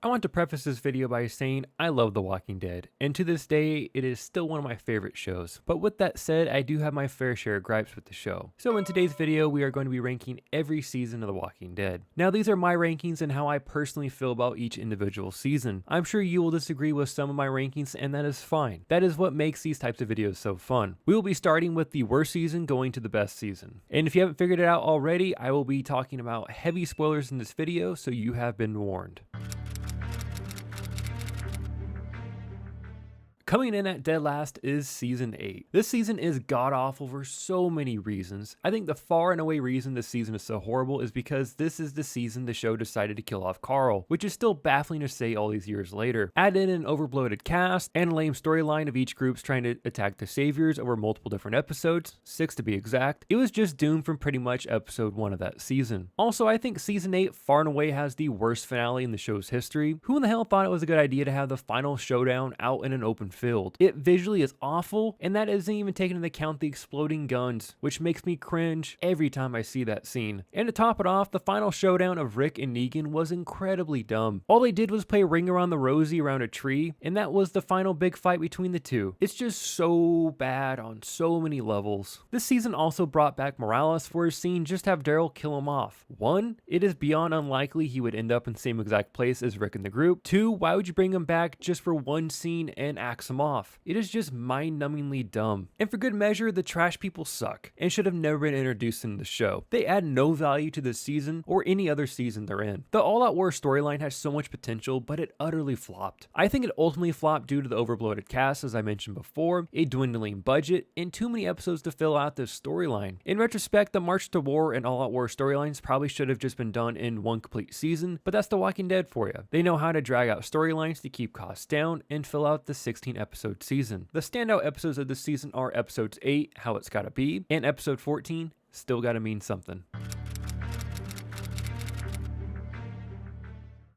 I want to preface this video by saying I love The Walking Dead, and to this day, it is still one of my favorite shows. But with that said, I do have my fair share of gripes with the show. So in today's video, we are going to be ranking every season of The Walking Dead. Now these are my rankings and how I personally feel about each individual season. I'm sure you will disagree with some of my rankings, and that is fine. That is what makes these types of videos so fun. We will be starting with the worst season going to the best season. And if you haven't figured it out already, I will be talking about heavy spoilers in this video, so you have been warned. Coming in at dead last is Season 8. This season is god-awful for so many reasons. I think the far and away reason this season is so horrible is because this is the season the show decided to kill off Carl, which is still baffling to say all these years later. Add in an overbloated cast and a lame storyline of each group's trying to attack the Saviors over multiple different episodes, 6 to be exact. It was just doomed from pretty much episode 1 of that season. Also, I think Season 8 far and away has the worst finale in the show's history. Who in the hell thought it was a good idea to have the final showdown out in an open field? It visually is awful, and that isn't even taking into account the exploding guns, which makes me cringe every time I see that scene. And to top it off, the final showdown of Rick and Negan was incredibly dumb. All they did was play Ring Around the Rosie around a tree, and that was the final big fight between the two. It's just so bad on so many levels. This season also brought back Morales for his scene just have Daryl kill him off. 1, it is beyond unlikely he would end up in the same exact place as Rick and the group. 2, why would you bring him back just for one scene and axe him off? It is just mind-numbingly dumb. And for good measure, the trash people suck and should have never been introduced in the show. They add no value to this season or any other season they're in. The All Out War storyline has so much potential, but it utterly flopped. I think it ultimately flopped due to the overbloated cast, as I mentioned before, a dwindling budget, and too many episodes to fill out this storyline. In retrospect, the March to War and All Out War storylines probably should have just been done in one complete season, but that's The Walking Dead for you. They know how to drag out storylines to keep costs down and fill out the 16 episode season. The standout episodes of this season are episodes 8, How It's Gotta Be, and episode 14, Still Gotta Mean Something.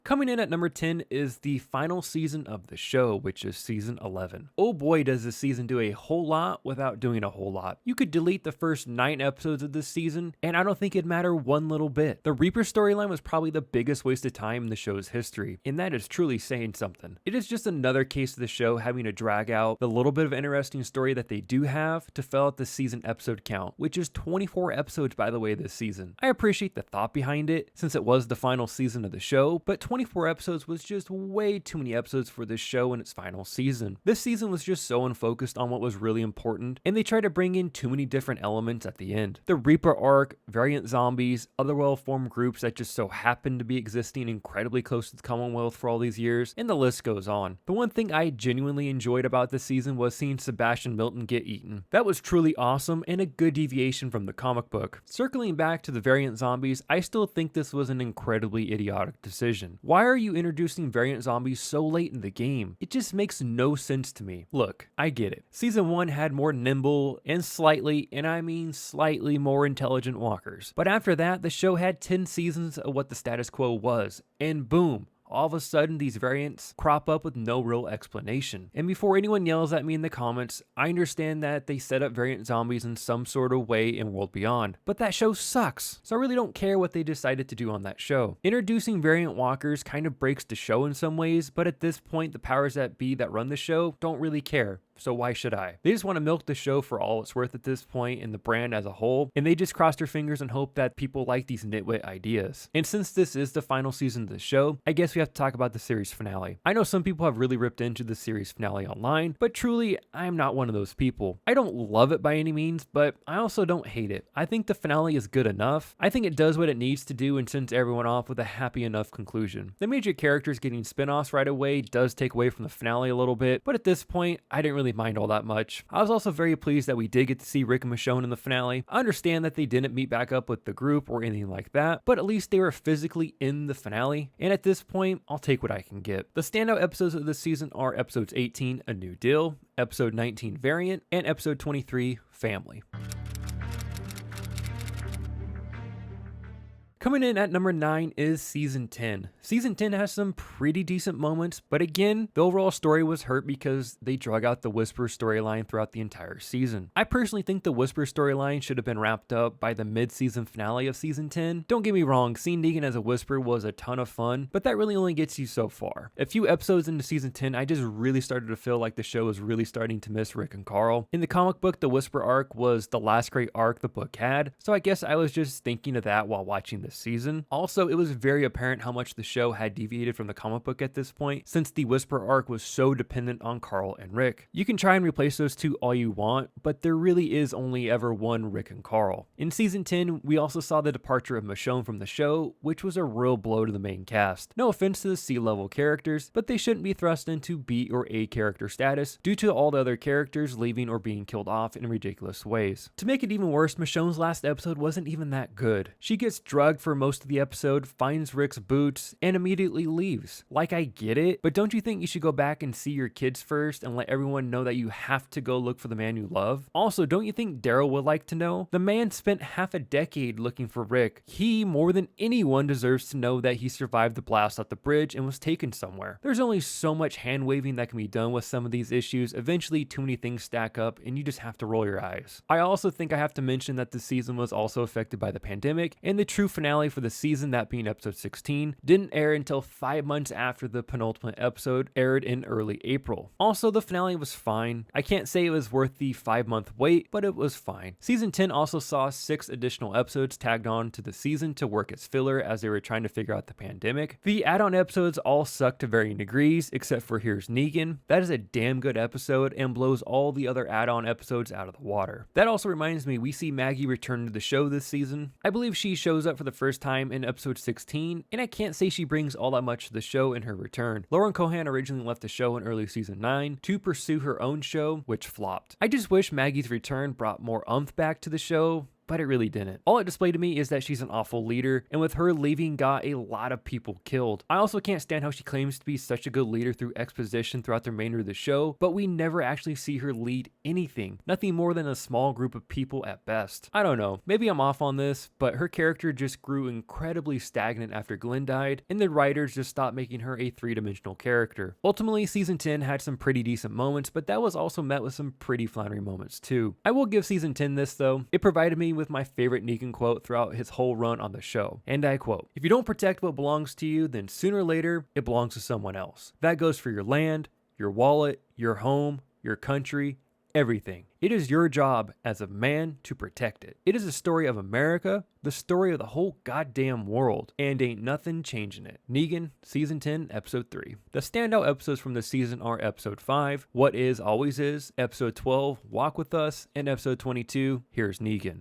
Coming in at number 10 is the final season of the show, which is season 11. Oh boy, does this season do a whole lot without doing a whole lot. You could delete the first 9 episodes of this season, and I don't think it'd matter one little bit. The Reaper storyline was probably the biggest waste of time in the show's history, and that is truly saying something. It is just another case of the show having to drag out the little bit of interesting story that they do have to fill out the season episode count, which is 24 episodes by the way this season. I appreciate the thought behind it, since it was the final season of the show, but 24 episodes was just way too many episodes for this show in its final season. This season was just so unfocused on what was really important, and they tried to bring in too many different elements at the end. The Reaper arc, variant zombies, other well-formed groups that just so happened to be existing incredibly close to the Commonwealth for all these years, and the list goes on. The one thing I genuinely enjoyed about this season was seeing Sebastian Milton get eaten. That was truly awesome and a good deviation from the comic book. Circling back to the variant zombies, I still think this was an incredibly idiotic decision. Why are you introducing variant zombies so late in the game? It just makes no sense to me. Look, I get it. Season 1 had more nimble and slightly, and I mean slightly more intelligent walkers. But after that, the show had 10 seasons of what the status quo was, and boom, all of a sudden these variants crop up with no real explanation. And before anyone yells at me in the comments, I understand that they set up variant zombies in some sort of way in World Beyond, but that show sucks, so I really don't care what they decided to do on that show. Introducing variant walkers kind of breaks the show in some ways, but at this point the powers that be that run the show don't really care. So why should I? They just want to milk the show for all it's worth at this point and the brand as a whole, and they just cross their fingers and hope that people like these nitwit ideas. And since this is the final season of the show, I guess we have to talk about the series finale. I know some people have really ripped into the series finale online, but truly, I'm not one of those people. I don't love it by any means, but I also don't hate it. I think the finale is good enough. I think it does what it needs to do and sends everyone off with a happy enough conclusion. The major characters getting spin-offs right away does take away from the finale a little bit, but at this point, I didn't really mind all that much. I was also very pleased that we did get to see Rick and Michonne in the finale. I understand that they didn't meet back up with the group or anything like that, but at least they were physically in the finale, and at this point, I'll take what I can get. The standout episodes of this season are episodes 18, A New Deal, episode 19, Variant, and episode 23, Family. Coming in at number 9 is Season 10. Season 10 has some pretty decent moments, but again, the overall story was hurt because they drug out the Whisper storyline throughout the entire season. I personally think the Whisper storyline should have been wrapped up by the mid-season finale of Season 10. Don't get me wrong, seeing Negan as a Whisper was a ton of fun, but that really only gets you so far. A few episodes into Season 10, I just really started to feel like the show was really starting to miss Rick and Carl. In the comic book, the Whisper arc was the last great arc the book had, so I guess I was just thinking of that while watching this season. Also, it was very apparent how much the show had deviated from the comic book at this point, since the Whisper arc was so dependent on Carl and Rick. You can try and replace those two all you want, but there really is only ever one Rick and Carl. In Season 10, we also saw the departure of Michonne from the show, which was a real blow to the main cast. No offense to the C-level characters, but they shouldn't be thrust into B or A character status due to all the other characters leaving or being killed off in ridiculous ways. To make it even worse, Michonne's last episode wasn't even that good. She gets drugged for most of the episode, finds Rick's boots, and immediately leaves. Like, I get it, but don't you think you should go back and see your kids first and let everyone know that you have to go look for the man you love? Also, don't you think Daryl would like to know? The man spent half a decade looking for Rick. He, more than anyone, deserves to know that he survived the blast off the bridge and was taken somewhere. There's only so much hand waving that can be done with some of these issues. Eventually, too many things stack up and you just have to roll your eyes. I also think I have to mention that the season was also affected by the pandemic, and the true finale for the season, that being episode 16, didn't air until 5 months after the penultimate episode aired in early April. Also, the finale was fine. I can't say it was worth the 5-month wait, but it was fine. Season 10 also saw 6 additional episodes tagged on to the season to work as filler as they were trying to figure out the pandemic. The add-on episodes all suck to varying degrees, except for Here's Negan. That is a damn good episode and blows all the other add-on episodes out of the water. That also reminds me, we see Maggie return to the show this season. I believe she shows up for the first time in episode 16, and I can't say she brings all that much to the show in her return. Lauren Cohan originally left the show in early season 9 to pursue her own show, which flopped. I just wish Maggie's return brought more oomph back to the show, but it really didn't. All it displayed to me is that she's an awful leader, and with her leaving got a lot of people killed. I also can't stand how she claims to be such a good leader through exposition throughout the remainder of the show, but we never actually see her lead anything. Nothing more than a small group of people at best. I don't know, maybe I'm off on this, but her character just grew incredibly stagnant after Glenn died, and the writers just stopped making her a 3-dimensional character. Ultimately, season 10 had some pretty decent moments, but that was also met with some pretty floundering moments too. I will give season 10 this though. It provided me with my favorite Negan quote throughout his whole run on the show, and I quote, "If you don't protect what belongs to you, then sooner or later it belongs to someone else. That goes for your land, your wallet, your home, your country, everything. It is your job as a man to protect it. It is the story of America, the story of the whole goddamn world, and ain't nothing changing it." Negan, season 10, episode 3. The standout episodes from the season are episode 5, What Is Always Is, episode 12, Walk With Us, and episode 22, Here's Negan.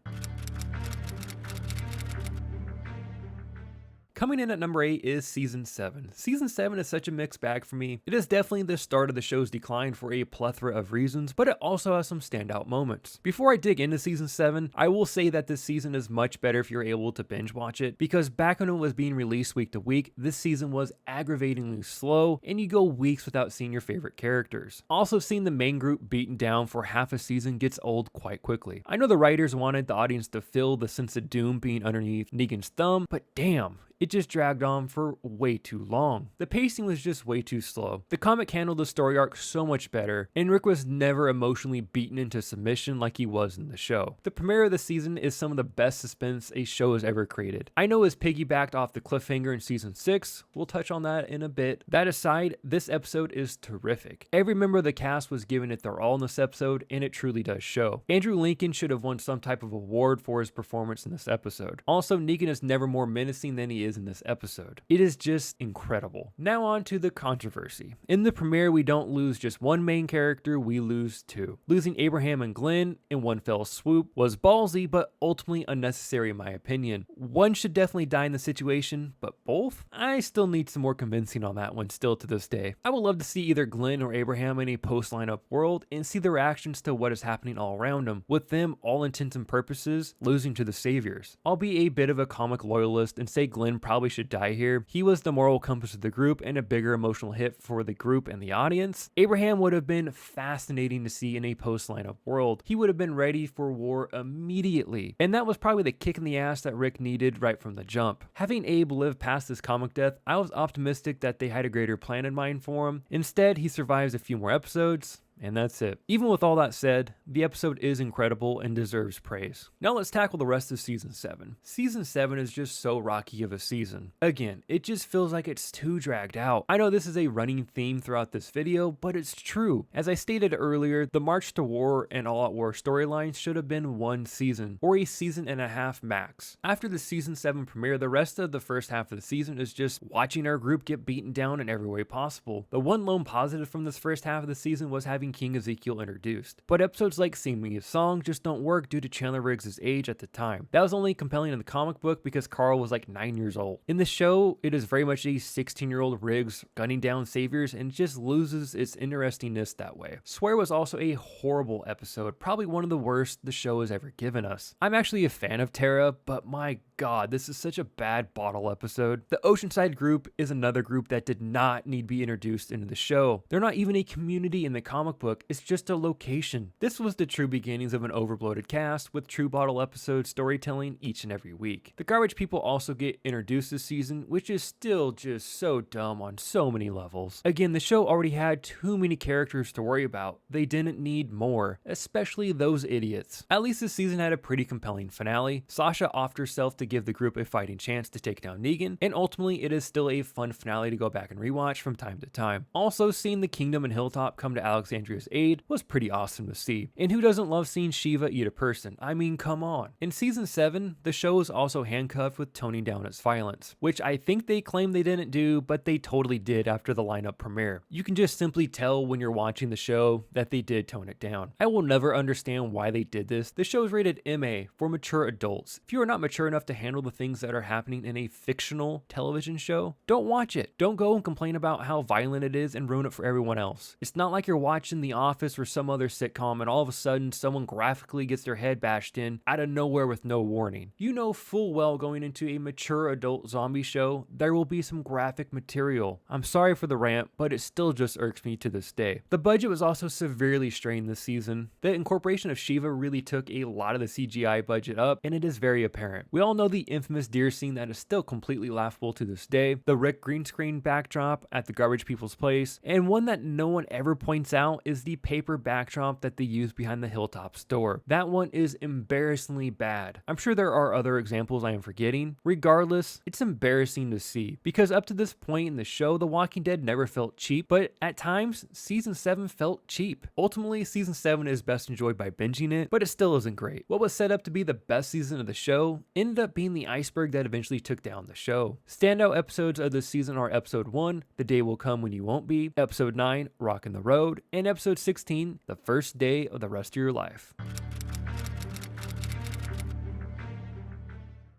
Coming in at number 8 is Season 7. Season 7 is such a mixed bag for me. It is definitely the start of the show's decline for a plethora of reasons, but it also has some standout moments. Before I dig into Season 7, I will say that this season is much better if you're able to binge watch it, because back when it was being released week to week, this season was aggravatingly slow, and you go weeks without seeing your favorite characters. Also, seeing the main group beaten down for half a season gets old quite quickly. I know the writers wanted the audience to feel the sense of doom being underneath Negan's thumb, but damn, it just dragged on for way too long. The pacing was just way too slow. The comic handled the story arc so much better, and Rick was never emotionally beaten into submission like he was in the show. The premiere of the season is some of the best suspense a show has ever created. I know it's piggybacked off the cliffhanger in season 6, we'll touch on that in a bit. That aside, this episode is terrific. Every member of the cast was giving it their all in this episode, and it truly does show. Andrew Lincoln should have won some type of award for his performance in this episode. Also, Negan is never more menacing than he is in this episode. It is just incredible. Now on to the controversy. In the premiere, we don't lose just one main character, we lose two. Losing Abraham and Glenn in one fell swoop was ballsy, but ultimately unnecessary in my opinion. One should definitely die in the situation, but both? I still need some more convincing on that one still to this day. I would love to see either Glenn or Abraham in a post-lineup world and see the reactions to what is happening all around them, with them, all intents and purposes, losing to the saviors. I'll be a bit of a comic loyalist and say Glenn probably should die here. He was the moral compass of the group and a bigger emotional hit for the group and the audience. Abraham would have been fascinating to see in a post-lineup world. He would have been ready for war immediately, and that was probably the kick in the ass that Rick needed right from the jump. Having Abe live past his comic death, I was optimistic that they had a greater plan in mind for him. Instead, he survives a few more episodes, and that's it. Even with all that said, the episode is incredible and deserves praise. Now let's tackle the rest of Season 7. Season 7 is just so rocky of a season. Again, it just feels like it's too dragged out. I know this is a running theme throughout this video, but it's true. As I stated earlier, the March to War and All Out War storylines should have been one season, or a season and a half max. After the Season 7 premiere, the rest of the first half of the season is just watching our group get beaten down in every way possible. The one lone positive from this first half of the season was having King Ezekiel introduced. But episodes like Sing Me a Song just don't work due to Chandler Riggs' age at the time. That was only compelling in the comic book because Carl was like 9 years old. In the show, it is very much a 16-year-old Riggs gunning down saviors and just loses its interestingness that way. Swear was also a horrible episode, probably one of the worst the show has ever given us. I'm actually a fan of Tara, but my god, this is such a bad bottle episode. The Oceanside group is another group that did not need to be introduced into the show. They're not even a community in the comic book, it's just a location. This was the true beginnings of an overbloated cast with true bottle episode storytelling each and every week. The Garbage People also get introduced this season, which is still just so dumb on so many levels. Again, the show already had too many characters to worry about. They didn't need more, especially those idiots. At least this season had a pretty compelling finale. Sasha offed herself to give the group a fighting chance to take down Negan, and ultimately it is still a fun finale to go back and rewatch from time to time. Also, seeing the Kingdom and Hilltop come to Alexandria's aid was pretty awesome to see. And who doesn't love seeing Shiva eat a person? I mean, come on. In Season 7, the show is also handcuffed with toning down its violence, which I think they claim they didn't do, but they totally did after the lineup premiere. You can just simply tell when you're watching the show that they did tone it down. I will never understand why they did this. The show is rated MA for mature adults. If you are not mature enough to handle the things that are happening in a fictional television show, don't watch it. Don't go and complain about how violent it is and ruin it for everyone else. It's not like you're watching The Office or some other sitcom and all of a sudden someone graphically gets their head bashed in out of nowhere with no warning. You know full well going into a mature adult zombie show, there will be some graphic material. I'm sorry for the rant, but it still just irks me to this day. The budget was also severely strained this season. The incorporation of Shiva really took a lot of the CGI budget up, and it is very apparent. We all know the infamous deer scene that is still completely laughable to this day, the Rick green screen backdrop at the Garbage People's place, and one that no one ever points out is the paper backdrop that they use behind the Hilltop store. That one is embarrassingly bad. I'm sure there are other examples I am forgetting. Regardless, it's embarrassing to see, because up to this point in the show, The Walking Dead never felt cheap, but at times, Season 7 felt cheap. Ultimately, Season 7 is best enjoyed by binging it, but it still isn't great. What was set up to be the best season of the show ended up being the iceberg that eventually took down the show. Standout episodes of this season are Episode 1, The Day Will Come When You Won't Be, Episode 9, Rockin' the Road, and Episode 16, The First Day of the Rest of Your Life.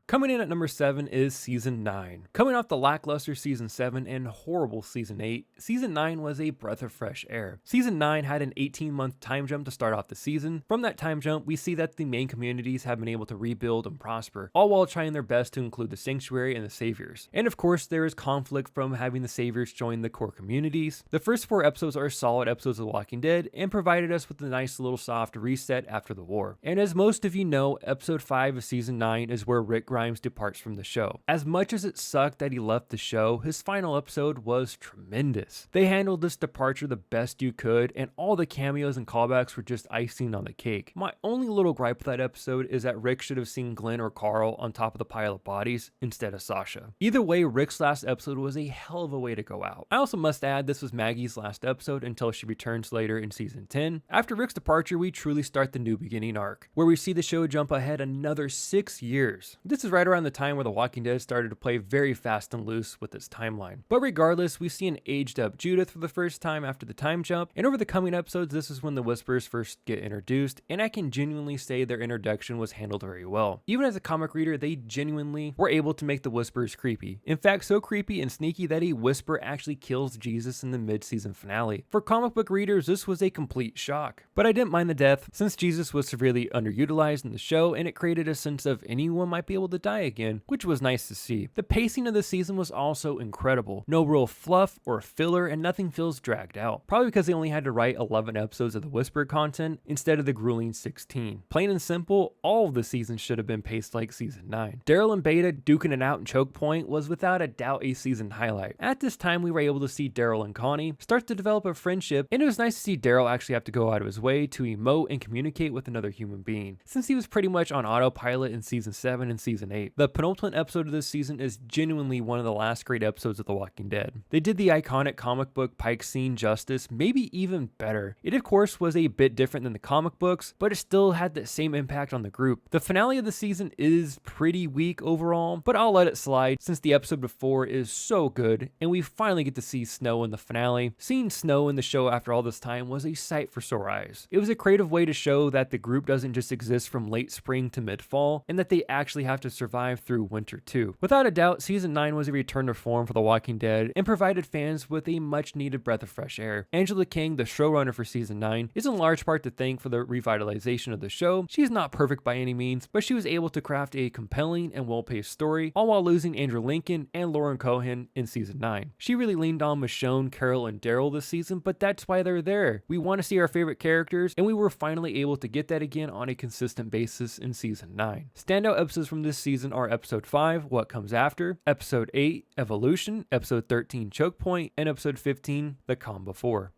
Coming in at number 7 is Season 9. Coming off the lackluster Season 7 and horrible Season 8, Season 9 was a breath of fresh air. Season 9 had an 18-month time jump to start off the season. From that time jump, we see that the main communities have been able to rebuild and prosper, all while trying their best to include the Sanctuary and the Saviors. And of course, there is conflict from having the Saviors join the core communities. The first 4 episodes are solid episodes of The Walking Dead and provided us with a nice little soft reset after the war. And as most of you know, Episode 5 of Season 9 is where Rick Grimes departs from the show. As much as it sucked that he left the show, his final episode was tremendous. They handled this departure the best you could, and all the cameos and callbacks were just icing on the cake. My only little gripe with that episode is that Rick should have seen Glenn or Carl on top of the pile of bodies instead of Sasha. Either way, Rick's last episode was a hell of a way to go out. I also must add this was Maggie's last episode until she returns later in Season 10. After Rick's departure, we truly start the new beginning arc, where we see the show jump ahead another 6 years. This is right around the time where The Walking Dead started to play very fast and loose with its timeline. But regardless, we see an aged up Judith for the first time after the time jump, and over the coming episodes, this is when the Whisperers first get introduced, and I can genuinely say their introduction was handled very well. Even as a comic reader, they genuinely were able to make the Whisperers creepy. In fact, so creepy and sneaky that a Whisper actually kills Jesus in the mid-season finale. For comic book readers, this was a complete shock. But I didn't mind the death, since Jesus was severely underutilized in the show, and it created a sense of anyone might be able to die again, which was nice to see. The pacing of the season was also incredible. No real fluff or filler, and nothing feels dragged out. Probably because they only had to write 11 episodes of the Whisper content instead of the grueling 16. Plain and simple, all of the seasons should have been paced like season 9. Daryl and Beta duking it out in Choke Point was without a doubt a season highlight. At this time, we were able to see Daryl and Connie start to develop a friendship, and it was nice to see Daryl actually have to go out of his way to emote and communicate with another human being, since he was pretty much on autopilot in season 7 and season 8. The penultimate episode of this season is genuinely one of the last great episodes of The Walking Dead. They did the iconic comic book Pike scene justice, maybe even better. It of course was a bit different than the comic books, but it still had the same impact on the group. The finale of the season is pretty weak overall, but I'll let it slide since the episode before is so good, and we finally get to see Snow in the finale. Seeing Snow in the show after all this time was a sight for sore eyes. It was a creative way to show that the group doesn't just exist from late spring to mid-fall, and that they actually have to survive through winter too. Without a doubt, season 9 was a return to form for The Walking Dead and provided fans with a much needed breath of fresh air. Angela King, the showrunner for season 9, is in large part to thank for the revitalization of the show. She is not perfect by any means, but she was able to craft a compelling and well-paced story, all while losing Andrew Lincoln and Lauren Cohan in season 9. She really leaned on Michonne, Carol, and Daryl this season, but that's why they're there. We want to see our favorite characters, and we were finally able to get that again on a consistent basis in season 9. Standout episodes from this season are episode 5, What Comes After, episode 8, Evolution, episode 13, Choke Point, and episode 15, The Calm Before.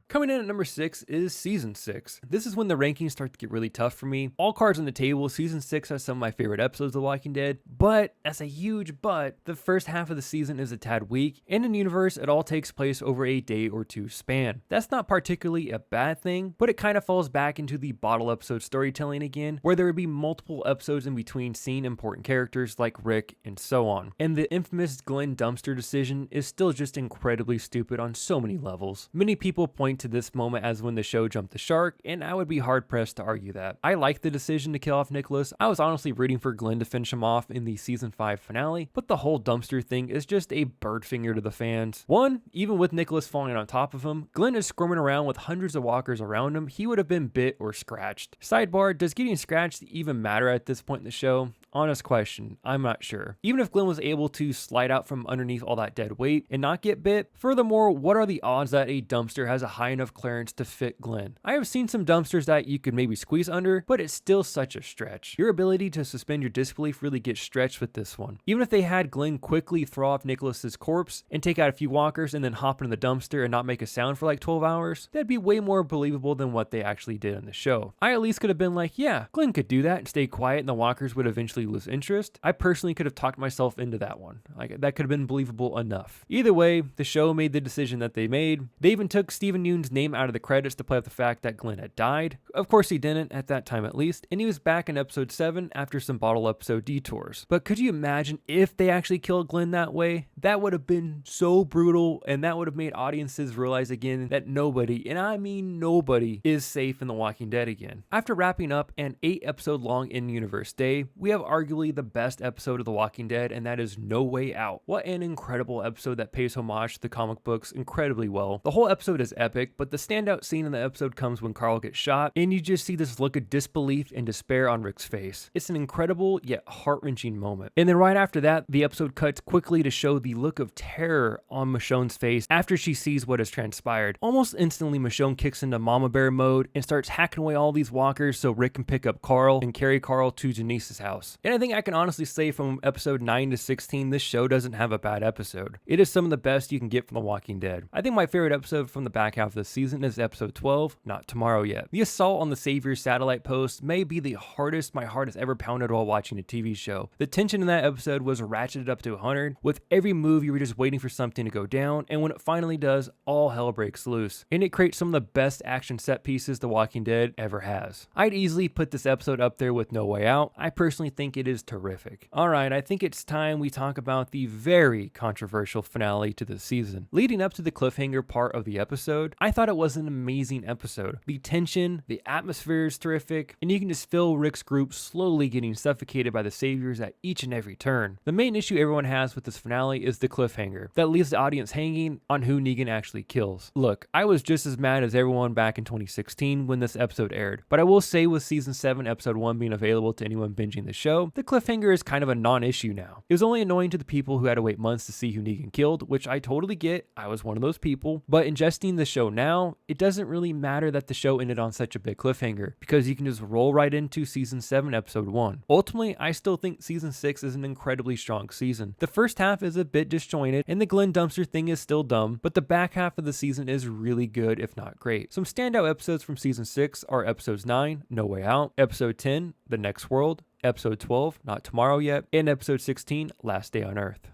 Coming in at number 6 is Season 6. This is when the rankings start to get really tough for me. All cards on the table, Season 6 has some of my favorite episodes of The Walking Dead, but, that's a huge but, the first half of the season is a tad weak, and in universe, it all takes place over a day or two span. That's not particularly a bad thing, but it kind of falls back into the bottle episode storytelling again, where there would be multiple episodes in between seeing important characters like Rick and so on. And the infamous Glenn dumpster decision is still just incredibly stupid on so many levels. Many people point to this moment as when the show jumped the shark, and I would be hard pressed to argue that. I liked the decision to kill off Nicholas. I was honestly rooting for Glenn to finish him off in the season 5 finale, but the whole dumpster thing is just a bird finger to the fans. One, even with Nicholas falling on top of him, Glenn is squirming around with hundreds of walkers around him. He would have been bit or scratched. Sidebar, does getting scratched even matter at this point in the show? Honest question, I'm not sure. Even if Glenn was able to slide out from underneath all that dead weight and not get bit, furthermore, what are the odds that a dumpster has a high enough clearance to fit Glenn? I have seen some dumpsters that you could maybe squeeze under, but it's still such a stretch. Your ability to suspend your disbelief really gets stretched with this one. Even if they had Glenn quickly throw off Nicholas's corpse and take out a few walkers and then hop into the dumpster and not make a sound for like 12 hours, that'd be way more believable than what they actually did in the show. I at least could have been like, yeah, Glenn could do that and stay quiet and the walkers would eventually lose interest. I personally could have talked myself into that one. Like, that could have been believable enough. Either way, the show made the decision that they made. They even took Stephen Yeun's name out of the credits to play up the fact that Glenn had died. Of course he didn't, at that time at least, and he was back in episode 7 after some bottle episode detours. But could you imagine if they actually killed Glenn that way? That would have been so brutal, and that would have made audiences realize again that nobody, and I mean nobody, is safe in The Walking Dead again. After wrapping up an 8-episode long in-universe day, we have arguably the best episode of The Walking Dead, and that is No Way Out. What an incredible episode that pays homage to the comic books incredibly well. The whole episode is epic, but the standout scene in the episode comes when Carl gets shot, and you just see this look of disbelief and despair on Rick's face. It's an incredible yet heart-wrenching moment. And then right after that, the episode cuts quickly to show the look of terror on Michonne's face after she sees what has transpired. Almost instantly, Michonne kicks into Mama Bear mode and starts hacking away all these walkers so Rick can pick up Carl and carry Carl to Janice's house. And I think I can honestly say from episode 9 to 16, this show doesn't have a bad episode. It is some of the best you can get from The Walking Dead. I think my favorite episode from the back half of the season is episode 12, Not Tomorrow Yet. The assault on the Savior's satellite post may be the hardest my heart has ever pounded while watching a TV show. The tension in that episode was ratcheted up to 100. With every move, you were just waiting for something to go down, and when it finally does, all hell breaks loose. And it creates some of the best action set pieces The Walking Dead ever has. I'd easily put this episode up there with No Way Out. I personally think it is terrific. Alright, I think it's time we talk about the very controversial finale to the season. Leading up to the cliffhanger part of the episode, I thought it was an amazing episode. The tension, the atmosphere is terrific, and you can just feel Rick's group slowly getting suffocated by the Saviors at each and every turn. The main issue everyone has with this finale is is the cliffhanger that leaves the audience hanging on who Negan actually kills. Look, I was just as mad as everyone back in 2016 when this episode aired, but I will say with season 7 episode 1 being available to anyone binging the show, the cliffhanger is kind of a non-issue now. It was only annoying to the people who had to wait months to see who Negan killed, which I totally get, I was one of those people, but ingesting the show now, it doesn't really matter that the show ended on such a big cliffhanger, because you can just roll right into season 7 episode 1. Ultimately, I still think season 6 is an incredibly strong season. The first half is a bit disjointed, and the Glenn Dumpster thing is still dumb, but the back half of the season is really good, if not great. Some standout episodes from season 6 are episodes 9, No Way Out, episode 10, The Next World, episode 12, Not Tomorrow Yet, and episode 16, Last Day on Earth.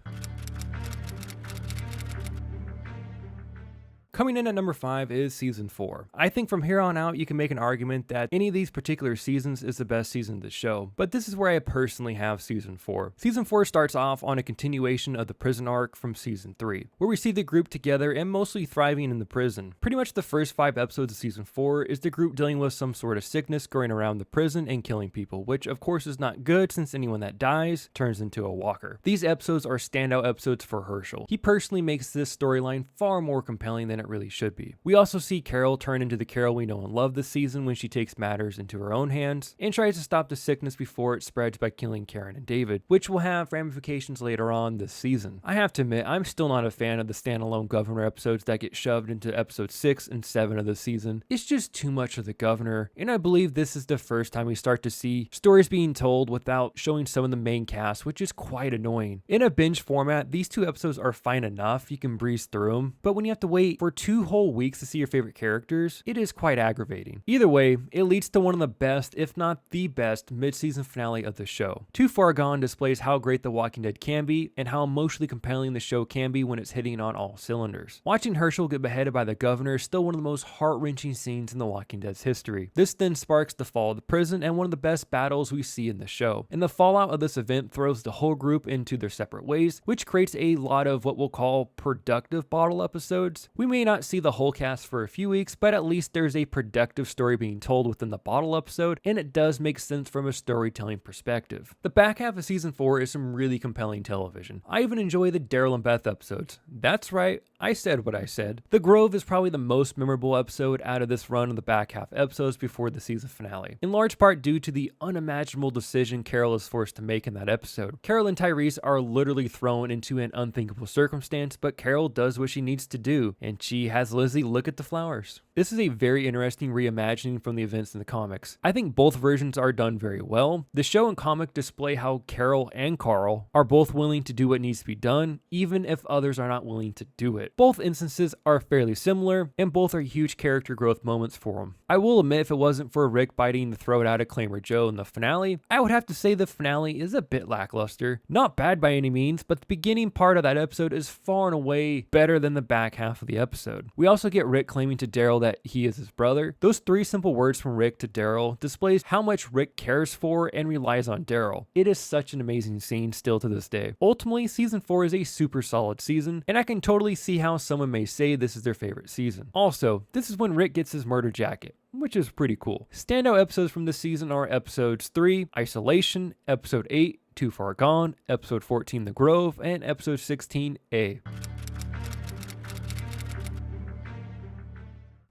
Coming in at number 5 is season 4. I think from here on out, you can make an argument that any of these particular seasons is the best season of the show, but this is where I personally have season 4. Season 4 starts off on a continuation of the prison arc from season 3, where we see the group together and mostly thriving in the prison. Pretty much the first 5 episodes of season 4 is the group dealing with some sort of sickness going around the prison and killing people, which of course is not good since anyone that dies turns into a walker. These episodes are standout episodes for Herschel. He personally makes this storyline far more compelling than it really should be. We also see Carol turn into the Carol we know and love this season when she takes matters into her own hands and tries to stop the sickness before it spreads by killing Karen and David, which will have ramifications later on this season. I have to admit, I'm still not a fan of the standalone Governor episodes that get shoved into episodes 6 and 7 of the season. It's just too much of the Governor, and I believe this is the first time we start to see stories being told without showing some of the main cast, which is quite annoying. In a binge format, these 2 episodes are fine enough, you can breeze through them, but when you have to wait for 2 whole weeks to see your favorite characters, it is quite aggravating. Either way, it leads to one of the best, if not the best, mid-season finale of the show. Too Far Gone displays how great The Walking Dead can be and how emotionally compelling the show can be when it's hitting on all cylinders. Watching Herschel get beheaded by the Governor is still one of the most heart-wrenching scenes in The Walking Dead's history. This then sparks the fall of the prison and one of the best battles we see in the show. And the fallout of this event throws the whole group into their separate ways, which creates a lot of what we'll call productive bottle episodes. We may not see the whole cast for a few weeks, but at least there's a productive story being told within the bottle episode, and it does make sense from a storytelling perspective. The back half of season 4 is some really compelling television. I even enjoy the Daryl and Beth episodes. That's right, I said what I said. The Grove is probably the most memorable episode out of this run of the back half episodes before the season finale, in large part due to the unimaginable decision Carol is forced to make in that episode. Carol and Tyrese are literally thrown into an unthinkable circumstance, but Carol does what she needs to do, and she has Lizzie look at the flowers. This is a very interesting reimagining from the events in the comics. I think both versions are done very well. The show and comic display how Carol and Carl are both willing to do what needs to be done, even if others are not willing to do it. Both instances are fairly similar, and both are huge character growth moments for them. I will admit, if it wasn't for Rick biting the throat out of Claymore Joe in the finale, I would have to say the finale is a bit lackluster. Not bad by any means, but the beginning part of that episode is far and away better than the back half of the episode. We also get Rick claiming to Daryl that he is his brother. Those 3 simple words from Rick to Daryl displays how much Rick cares for and relies on Daryl. It is such an amazing scene still to this day. Ultimately, season 4 is a super solid season, and I can totally see how someone may say this is their favorite season. Also, this is when Rick gets his murder jacket, which is pretty cool. Standout episodes from this season are episodes 3, Isolation, episode 8, Too Far Gone, episode 14, The Grove, and episode 16, A.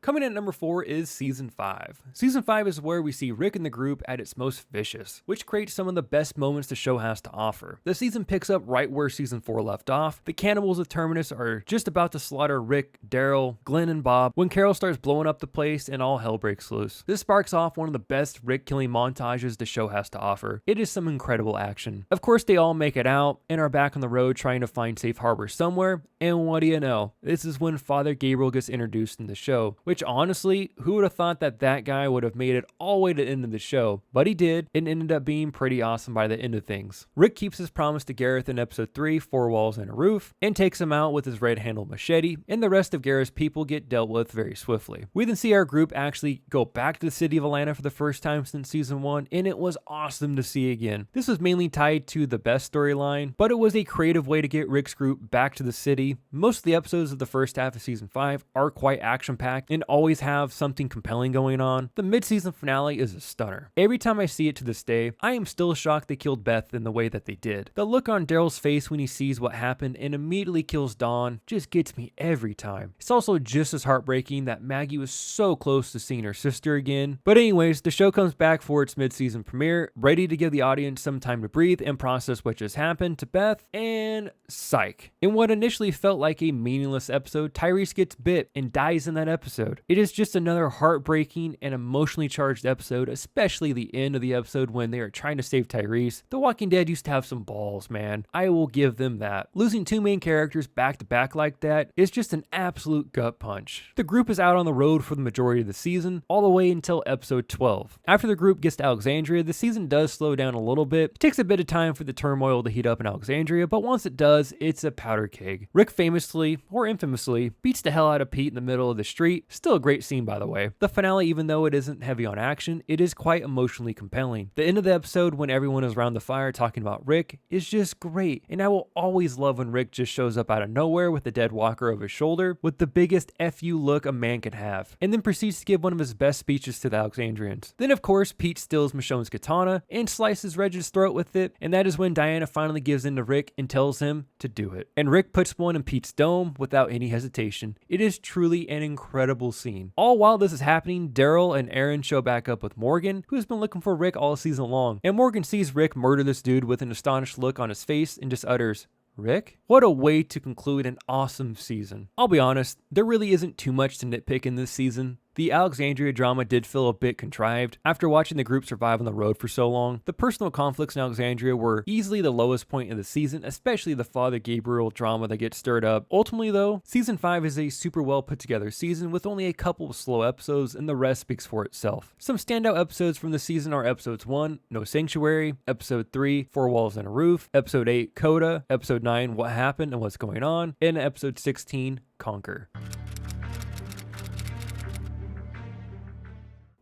Coming in at number 4 is Season 5. Season 5 is where we see Rick and the group at its most vicious, which creates some of the best moments the show has to offer. The season picks up right where Season 4 left off. The cannibals of Terminus are just about to slaughter Rick, Daryl, Glenn, and Bob when Carol starts blowing up the place and all hell breaks loose. This sparks off one of the best Rick killing montages the show has to offer. It is some incredible action. Of course, they all make it out and are back on the road trying to find safe harbor somewhere, and what do you know? This is when Father Gabriel gets introduced in the show, which honestly, who would have thought that that guy would have made it all the way to the end of the show? But he did, and ended up being pretty awesome by the end of things. Rick keeps his promise to Gareth in episode 3, 4 walls and a roof, and takes him out with his red-handled machete, and the rest of Gareth's people get dealt with very swiftly. We then see our group actually go back to the city of Atlanta for the first time since season 1, and it was awesome to see again. This was mainly tied to the Best storyline, but it was a creative way to get Rick's group back to the city finale. Most of the episodes of the first half of season 5 are quite action-packed and always have something compelling going on. The mid-season finale is a stunner. Every time I see it to this day, I am still shocked they killed Beth in the way that they did. The look on Daryl's face when he sees what happened and immediately kills Dawn just gets me every time. It's also just as heartbreaking that Maggie was so close to seeing her sister again. But anyways, the show comes back for its mid-season premiere, ready to give the audience some time to breathe and process what just happened to Beth, and psych. In what initially felt like a meaningless episode, Tyrese gets bit and dies in that episode. It is just another heartbreaking and emotionally charged episode, especially the end of the episode when they are trying to save Tyrese. The Walking Dead used to have some balls, man. I will give them that. Losing two main characters back to back like that is just an absolute gut punch. The group is out on the road for the majority of the season, all the way until episode 12. After the group gets to Alexandria, the season does slow down a little bit. It takes a bit of time for the turmoil to heat up in Alexandria, but once it does, it's a powder keg. Rick famously, or infamously, beats the hell out of Pete in the middle of the street. Still a great scene, by the way. The finale, even though it isn't heavy on action, it is quite emotionally compelling. The end of the episode, when everyone is around the fire talking about Rick, is just great, and I will always love when Rick just shows up out of nowhere with the dead walker over his shoulder with the biggest F you look a man could have, and then proceeds to give one of his best speeches to the Alexandrians. Then of course Pete steals Michonne's katana and slices Reg's throat with it, and that is when Diana finally gives in to Rick and tells him to do it. And Rick puts one in Pete's dome without any hesitation. It is truly an incredible scene. All while this is happening, Daryl and Aaron show back up with Morgan, who has been looking for Rick all season long, and Morgan sees Rick murder this dude with an astonished look on his face and just utters, "Rick?" What a way to conclude an awesome season. I'll be honest, there really isn't too much to nitpick in this season. The Alexandria drama did feel a bit contrived. After watching the group survive on the road for so long, the personal conflicts in Alexandria were easily the lowest point of the season, especially the Father Gabriel drama that gets stirred up. Ultimately though, season 5 is a super well put together season with only a couple of slow episodes, and the rest speaks for itself. Some standout episodes from the season are episodes 1, No Sanctuary, episode 3, Four Walls and a Roof, episode 8, Coda, episode 9, What Happened and What's Going On, and episode 16, Conquer.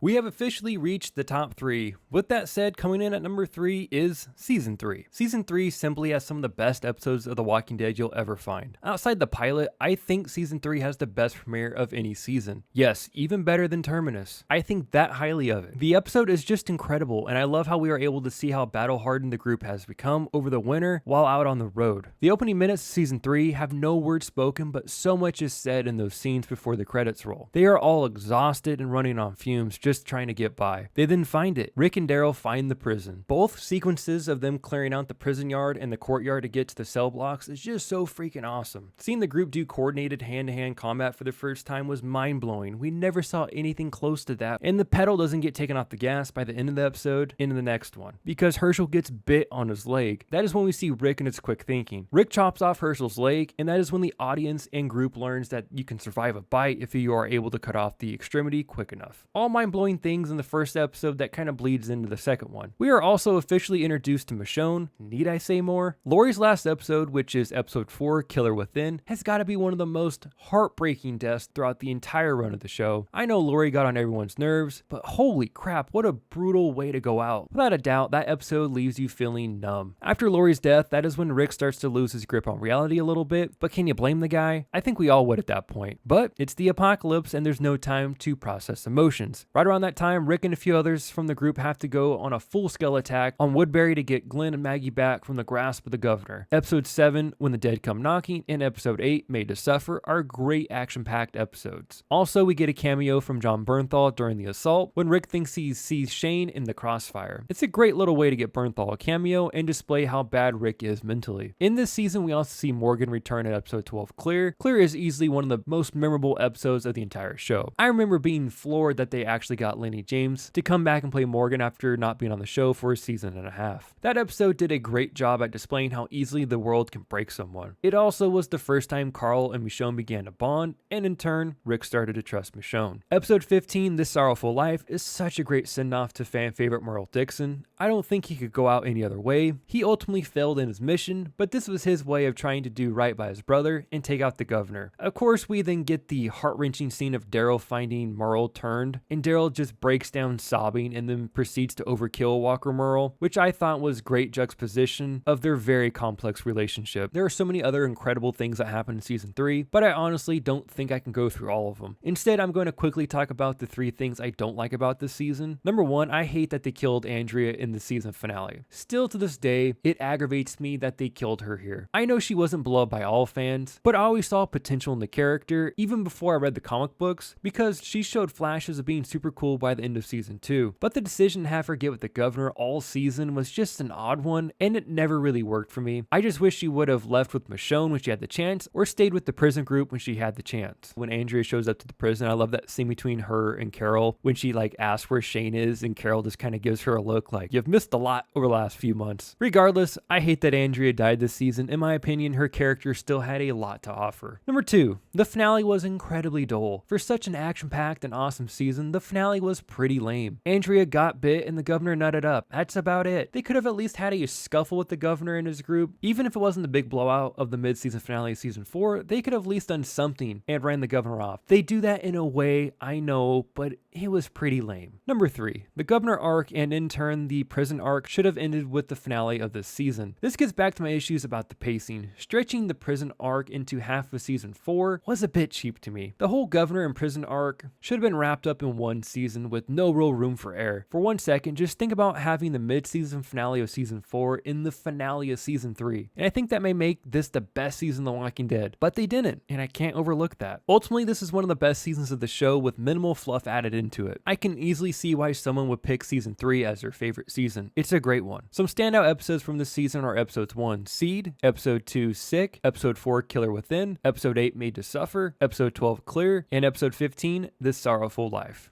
We have officially reached the top 3. With that said, coming in at number 3 is Season 3. Season 3 simply has some of the best episodes of The Walking Dead you'll ever find. Outside the pilot, I think Season 3 has the best premiere of any season. Yes, even better than Terminus. I think that highly of it. The episode is just incredible, and I love how we are able to see how battle-hardened the group has become over the winter while out on the road. The opening minutes of Season 3 have no words spoken, but so much is said in those scenes before the credits roll. They are all exhausted and running on fumes, just trying to get by. They then find it. Rick and Daryl find the prison. Both sequences of them clearing out the prison yard and the courtyard to get to the cell blocks is just so freaking awesome. Seeing the group do coordinated hand-to-hand combat for the first time was mind-blowing. We never saw anything close to that, and the pedal doesn't get taken off the gas by the end of the episode into the next one, because Herschel gets bit on his leg. That is when we see Rick and his quick thinking. Rick chops off Herschel's leg, and that is when the audience and group learns that you can survive a bite if you are able to cut off the extremity quick enough. All mind-blowing things in the first episode that kind of bleeds into the second one. We are also officially introduced to Michonne. Need I say more? Lori's last episode, which is episode 4, Killer Within, has got to be one of the most heartbreaking deaths throughout the entire run of the show. I know Lori got on everyone's nerves, but holy crap, what a brutal way to go out. Without a doubt, that episode leaves you feeling numb. After Lori's death, that is when Rick starts to lose his grip on reality a little bit, but can you blame the guy? I think we all would at that point. But it's the apocalypse and there's no time to process emotions. Right around that time, Rick and a few others from the group have to go on a full-scale attack on Woodbury to get Glenn and Maggie back from the grasp of the governor. Episode 7, When the Dead Come Knocking, and episode 8, Made to Suffer, are great action-packed episodes. Also, we get a cameo from John Bernthal during the assault when Rick thinks he sees Shane in the crossfire. It's a great little way to get Bernthal a cameo and display how bad Rick is mentally. In this season, we also see Morgan return at episode 12, Clear. Clear is easily one of the most memorable episodes of the entire show. I remember being floored that they actually got Lenny James to come back and play Morgan after not being on the show for a season and a half. That episode did a great job at displaying how easily the world can break someone. It also was the first time Carl and Michonne began to bond, and in turn, Rick started to trust Michonne. Episode 15, This Sorrowful Life, is such a great send-off to fan favorite Merle Dixon. I don't think he could go out any other way. He ultimately failed in his mission, but this was his way of trying to do right by his brother and take out the governor. Of course, we then get the heart-wrenching scene of Daryl finding Merle turned, and Daryl Carol just breaks down sobbing and then proceeds to overkill Walker Merle, which I thought was great juxtaposition of their very complex relationship. There are so many other incredible things that happen in season 3, but I honestly don't think I can go through all of them. Instead, I'm going to quickly talk about the 3 things I don't like about this season. Number 1, I hate that they killed Andrea in the season finale. Still to this day, it aggravates me that they killed her here. I know she wasn't beloved by all fans, but I always saw potential in the character even before I read the comic books because she showed flashes of being super cool by the end of season 2. But the decision to have her get with the governor all season was just an odd one, and it never really worked for me. I just wish she would have left with Michonne when she had the chance, or stayed with the prison group when she had the chance. When Andrea shows up to the prison, I love that scene between her and Carol when she asks where Shane is, and Carol just kind of gives her a look like, you've missed a lot over the last few months. Regardless, I hate that Andrea died this season. In my opinion, her character still had a lot to offer. Number 2, the finale was incredibly dull. For such an action-packed and awesome season, the finale was pretty lame. Andrea got bit and the governor nutted up. That's about it. They could have at least had a scuffle with the governor and his group. Even if it wasn't the big blowout of the mid-season finale of season 4, they could have at least done something and ran the governor off. They do that in a way, I know, but it was pretty lame. Number 3, the governor arc and in turn the prison arc should have ended with the finale of this season. This gets back to my issues about the pacing. Stretching the prison arc into half of season 4 was a bit cheap to me. The whole governor and prison arc should have been wrapped up in one season with no real room for error. For 1 second, just think about having the mid-season finale of season 4 in the finale of season 3. And I think that may make this the best season of The Walking Dead, but they didn't, and I can't overlook that. Ultimately, this is one of the best seasons of the show with minimal fluff added into it. I can easily see why someone would pick season 3 as their favorite season. It's a great one. Some standout episodes from this season are episodes 1, Seed, episode 2, Sick, episode 4, Killer Within, episode 8, Made to Suffer, episode 12, Clear, and episode 15, This Sorrowful Life.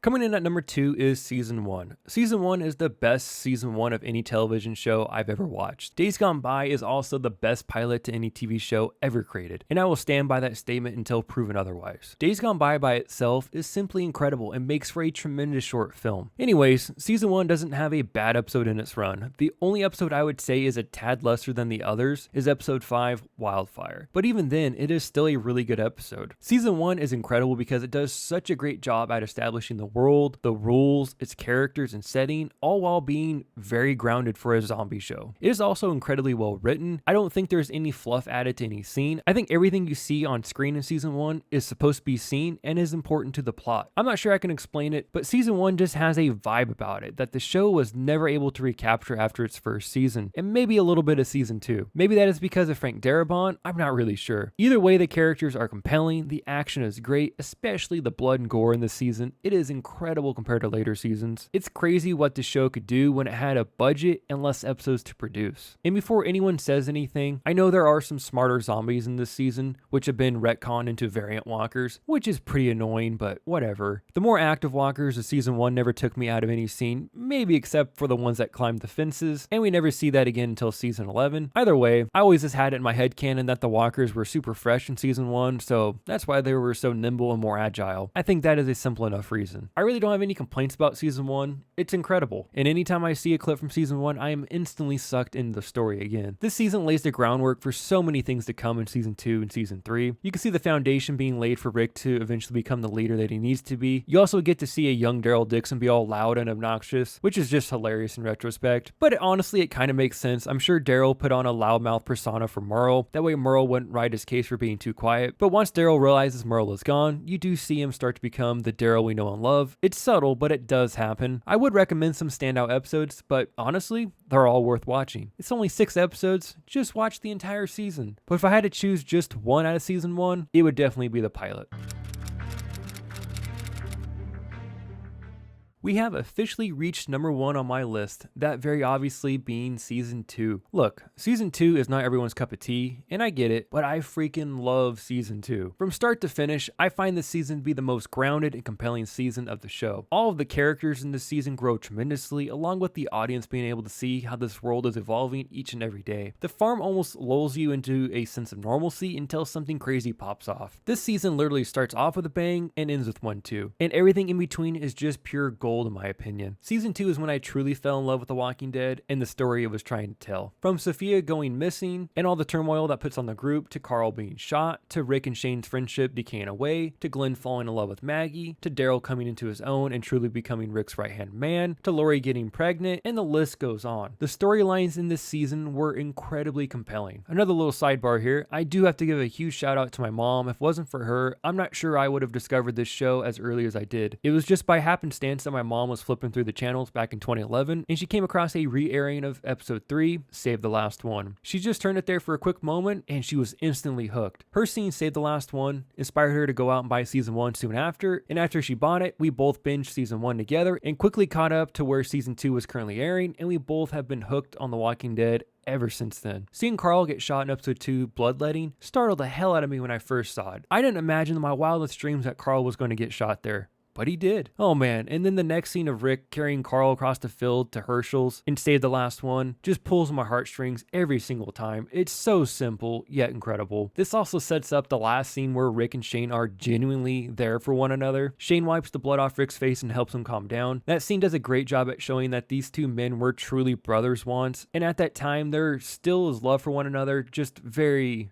Coming in at number 2 is Season 1. Season 1 is the best Season 1 of any television show I've ever watched. Days Gone By is also the best pilot to any TV show ever created, and I will stand by that statement until proven otherwise. Days Gone by itself is simply incredible and makes for a tremendous short film. Anyways, Season 1 doesn't have a bad episode in its run. The only episode I would say is a tad lesser than the others is episode 5, Wildfire. But even then, it is still a really good episode. Season 1 is incredible because it does such a great job at establishing the world, the rules, its characters and setting, all while being very grounded for a zombie show. It is also incredibly well written. I don't think there's any fluff added to any scene. I think everything you see on screen in season 1 is supposed to be seen and is important to the plot. I'm not sure I can explain it, but season 1 just has a vibe about it that the show was never able to recapture after its first season, and maybe a little bit of season 2. Maybe that is because of Frank Darabont, I'm not really sure. Either way, the characters are compelling, the action is great, especially the blood and gore in this season. It is incredible compared to later seasons. It's crazy what the show could do when it had a budget and less episodes to produce. And before anyone says anything, I know there are some smarter zombies in this season, which have been retconned into variant walkers, which is pretty annoying, but whatever. The more active walkers of season 1 never took me out of any scene, maybe except for the ones that climbed the fences, and we never see that again until season 11. Either way, I always just had it in my head canon that the walkers were super fresh in season 1, so that's why they were so nimble and more agile. I think that is a simple enough reason. I really don't have any complaints about season 1. It's incredible, and anytime I see a clip from season 1, I am instantly sucked into the story again. This season lays the groundwork for so many things to come in season 2 and season 3. You can see the foundation being laid for Rick to eventually become the leader that he needs to be. You also get to see a young Daryl Dixon be all loud and obnoxious, which is just hilarious in retrospect, but honestly it kind of makes sense. I'm sure Daryl put on a loudmouth persona for Merle, that way Merle wouldn't ride his case for being too quiet, but once Daryl realizes Merle is gone, you do see him start to become the Daryl we know and love. It's subtle, but it does happen. I would recommend some standout episodes, but honestly, they're all worth watching. It's only 6 episodes, just watch the entire season. But if I had to choose just one out of season 1, it would definitely be the pilot. We have officially reached number 1 on my list, that very obviously being season 2. Look, season 2 is not everyone's cup of tea, and I get it, but I freaking love season 2. From start to finish, I find this season to be the most grounded and compelling season of the show. All of the characters in this season grow tremendously, along with the audience being able to see how this world is evolving each and every day. The farm almost lulls you into a sense of normalcy until something crazy pops off. This season literally starts off with a bang and ends with one too, and everything in between is just pure gold gold in my opinion. Season 2 is when I truly fell in love with The Walking Dead and the story it was trying to tell. From Sophia going missing and all the turmoil that puts on the group, to Carl being shot, to Rick and Shane's friendship decaying away, to Glenn falling in love with Maggie, to Daryl coming into his own and truly becoming Rick's right-hand man, to Lori getting pregnant, and the list goes on. The storylines in this season were incredibly compelling. Another little sidebar here, I do have to give a huge shout out to my mom. If it wasn't for her, I'm not sure I would have discovered this show as early as I did. It was just by happenstance that my mom was flipping through the channels back in 2011 and she came across a re-airing of episode 3, Save the Last One. She just turned it there for a quick moment and she was instantly hooked. Her seeing Save the Last One inspired her to go out and buy season 1 soon after, and after she bought it, we both binged season 1 together and quickly caught up to where season 2 was currently airing, and we both have been hooked on The Walking Dead ever since then. Seeing Carl get shot in episode 2, Bloodletting, startled the hell out of me when I first saw it. I didn't imagine in my wildest dreams that Carl was going to get shot there. But he did. Oh man, and then the next scene of Rick carrying Carl across the field to Herschel's and Save the Last One just pulls my heartstrings every single time. It's so simple, yet incredible. This also sets up the last scene where Rick and Shane are genuinely there for one another. Shane wipes the blood off Rick's face and helps him calm down. That scene does a great job at showing that these two men were truly brothers once, and at that time there still is love for one another, just very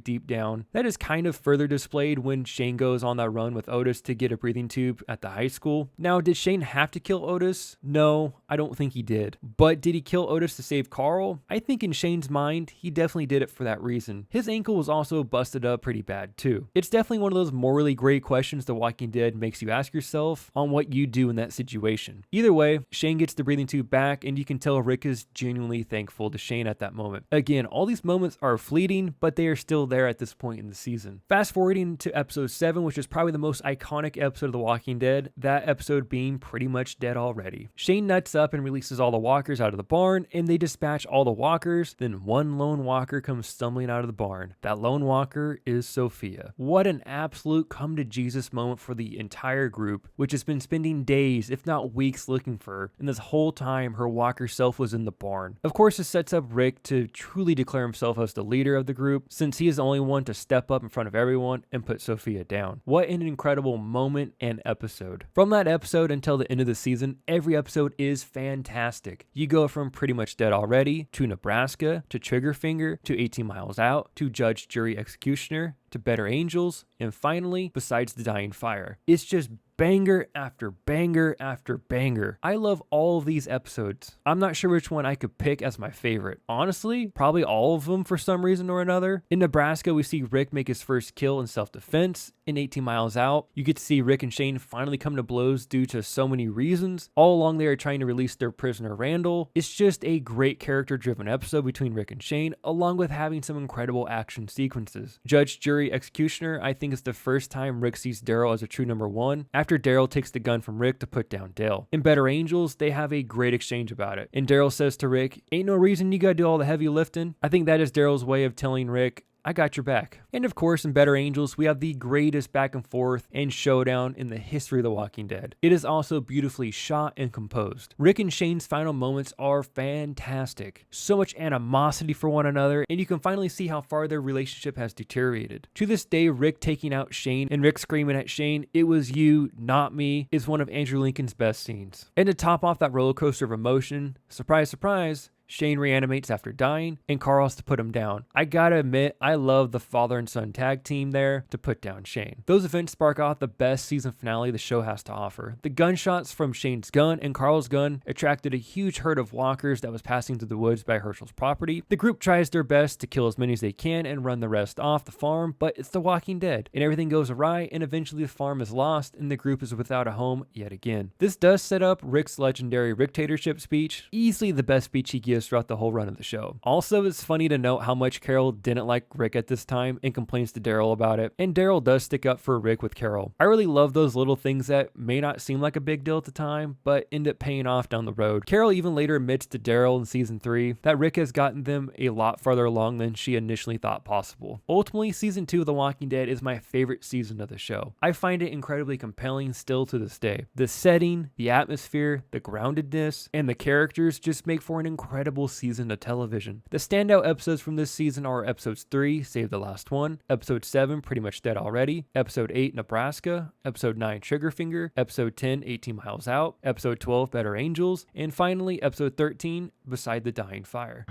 deep down. That is kind of further displayed when Shane goes on that run with Otis to get a breathing tube at the high school. Now, did Shane have to kill Otis? No, I don't think he did. But did he kill Otis to save Carl? I think in Shane's mind, he definitely did it for that reason. His ankle was also busted up pretty bad too. It's definitely one of those morally gray questions The Walking Dead makes you ask yourself on what you do in that situation. Either way, Shane gets the breathing tube back and you can tell Rick is genuinely thankful to Shane at that moment. Again, all these moments are fleeting, but they are still there at this point in the season. Fast forwarding to episode 7, which is probably the most iconic episode of The Walking Dead, that episode being pretty much dead already. Shane nuts up and releases all the walkers out of the barn, and they dispatch all the walkers. Then one lone walker comes stumbling out of the barn. That lone walker is Sophia. What an absolute come to Jesus moment for the entire group, which has been spending days, if not weeks, looking for her, and this whole time her walker self was in the barn. Of course, this sets up Rick to truly declare himself as the leader of the group, since he is the only one to step up in front of everyone and put Sophia down. What an incredible moment and episode. From that episode until the end of the season, every episode is fantastic. You go from Pretty Much Dead Already, to Nebraska, to Triggerfinger, to 18 Miles Out, to Judge, Jury, Executioner, to Better Angels, and finally, Besides the Dying Fire. It's just banger after banger after banger. I love all of these episodes. I'm not sure which one I could pick as my favorite. Honestly, probably all of them for some reason or another. In Nebraska, we see Rick make his first kill in self-defense. In 18 Miles Out, you get to see Rick and Shane finally come to blows due to so many reasons. All along they are trying to release their prisoner Randall. It's just a great character-driven episode between Rick and Shane, along with having some incredible action sequences. Judge, Jury, Executioner, I think is the first time Rick sees Daryl as a true number one, after Daryl takes the gun from Rick to put down Dale. In Better Angels, they have a great exchange about it. And Daryl says to Rick, "Ain't no reason you gotta do all the heavy lifting." I think that is Daryl's way of telling Rick, I got your back. And of course, in Better Angels, we have the greatest back and forth and showdown in the history of The Walking Dead. It is also beautifully shot and composed. Rick and Shane's final moments are fantastic. So much animosity for one another, and you can finally see how far their relationship has deteriorated. To this day, Rick taking out Shane and Rick screaming at Shane, "It was you, not me," is one of Andrew Lincoln's best scenes. And to top off that roller coaster of emotion, surprise, surprise, Shane reanimates after dying, and Carl has to put him down. I gotta admit, I love the father and son tag team there to put down Shane. Those events spark off the best season finale the show has to offer. The gunshots from Shane's gun and Carl's gun attracted a huge herd of walkers that was passing through the woods by Herschel's property. The group tries their best to kill as many as they can and run the rest off the farm, but it's The Walking Dead, and everything goes awry, and eventually the farm is lost, and the group is without a home yet again. This does set up Rick's legendary Ricktatorship speech, easily the best speech he gives throughout the whole run of the show. Also, it's funny to note how much Carol didn't like Rick at this time and complains to Daryl about it, and Daryl does stick up for Rick with Carol. I really love those little things that may not seem like a big deal at the time, but end up paying off down the road. Carol even later admits to Daryl in season 3 that Rick has gotten them a lot farther along than she initially thought possible. Ultimately, season 2 of The Walking Dead is my favorite season of the show. I find it incredibly compelling still to this day. The setting, the atmosphere, the groundedness, and the characters just make for an incredible incredible season of television. The standout episodes from this season are episodes 3, Save the Last One, episode 7, Pretty Much Dead Already, episode 8, Nebraska, episode 9, Triggerfinger, episode 10, 18 Miles Out, episode 12, Better Angels, and finally episode 13, Beside the Dying Fire.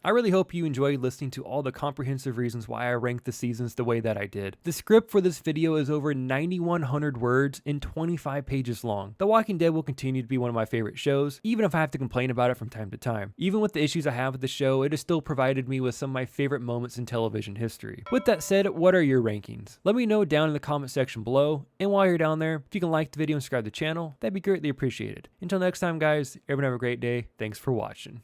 I really hope you enjoyed listening to all the comprehensive reasons why I ranked the seasons the way that I did. The script for this video is over 9,100 words and 25 pages long. The Walking Dead will continue to be one of my favorite shows, even if I have to complain about it from time to time. Even with the issues I have with the show, it has still provided me with some of my favorite moments in television history. With that said, what are your rankings? Let me know down in the comment section below, and while you're down there, if you can like the video and subscribe to the channel, that'd be greatly appreciated. Until next time guys, everyone have a great day. Thanks for watching.